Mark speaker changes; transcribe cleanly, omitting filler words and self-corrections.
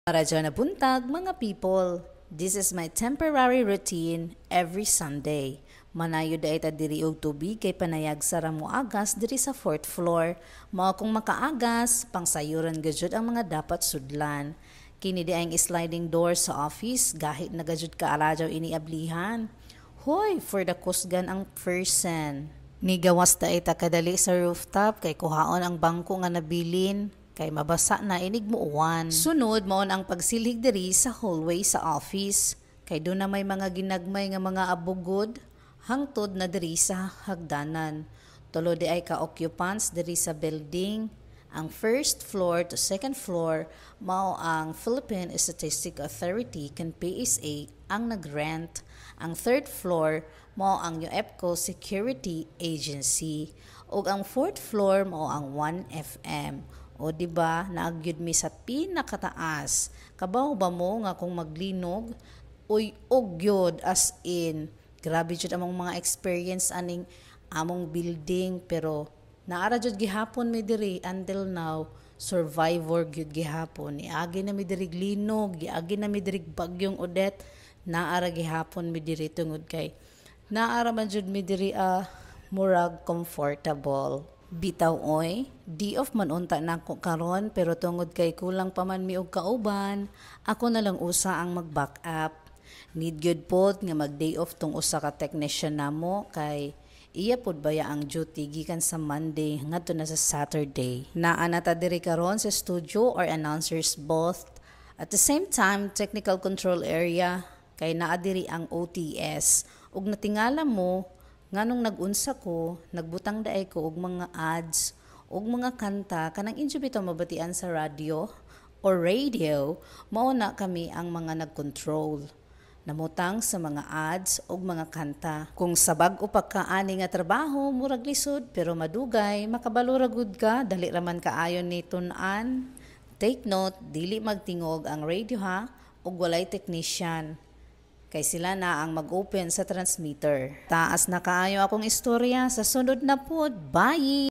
Speaker 1: Radyo na buntag, mga people. This is my temporary routine every Sunday. Manayo da ita diri og tubig kay panayag sa ramo agas diri sa 4th floor. Mao kung makaagas, pangsayuran gajud ang mga dapat sudlan. Kini di ang sliding door sa office, gahit na gajud ka aladyaw iniablihan. Hoy, for the kusgan ang person. Nigawas da ita kadali sa rooftop kay kuhaon ang bangko nga nabilin. Kay mabasa na inig mo uwan. Sunod maon ang pagsilhig diri sa hallway sa office. Kay doon na may mga ginagmay nga mga abugod hangtod na diri sa hagdanan. Tulo di ay ka-occupants diri sa building. Ang first floor to second floor mao ang Philippine Statistic Authority kan PSA ang nagrent. Ang third floor mao ang UEPCO Security Agency ug ang fourth floor mao ang 1FM. O diba, naagyud mi sa pinakataas. Kabaw ba mo nga kung maglinog? Uy, ugyod as in. Grabe jud among mga experience aning among building. Pero naara jud gihapon mi diri until now. Survivor gyud gihapon. Iagi na mi diri glinog. Iagi na mi diri bagyong Odette. Naara gihapon mi diri tungod kay. Naara man jud mi diri murag comfortable. Bitaw oy, di off man unta na ko karon pero tungod kay kulang pa man mi og kauban, ako na lang usa ang mag-back up. Need gyud pod nga mag-day off tong usa ka technician namo kay iya pod baya ang duty gikan sa Monday ngadto na sa Saturday. Naa na ta diri karon sa studio or announcers both. At the same time, technical control area kay naa diri ang OTS. Ug natingala mo nganong nagunsa ko, nagbutang daay ko og mga ads, og mga kanta, kanang inyo bitaw mabatian sa radio or radio, mao na kami ang mga nagkontrol. Namutang sa mga ads og mga kanta. Kung sa bag-o pa ka ani nga trabaho, murag lisod, pero madugay, makabalura gud ka, dali raman kaayon ni tun-an. Take note, dili magtingog ang radio ha, og walay technician. Kay sila na ang mag-open sa transmitter. Taas na kaayo akong istorya sa sunod na pod. Bye!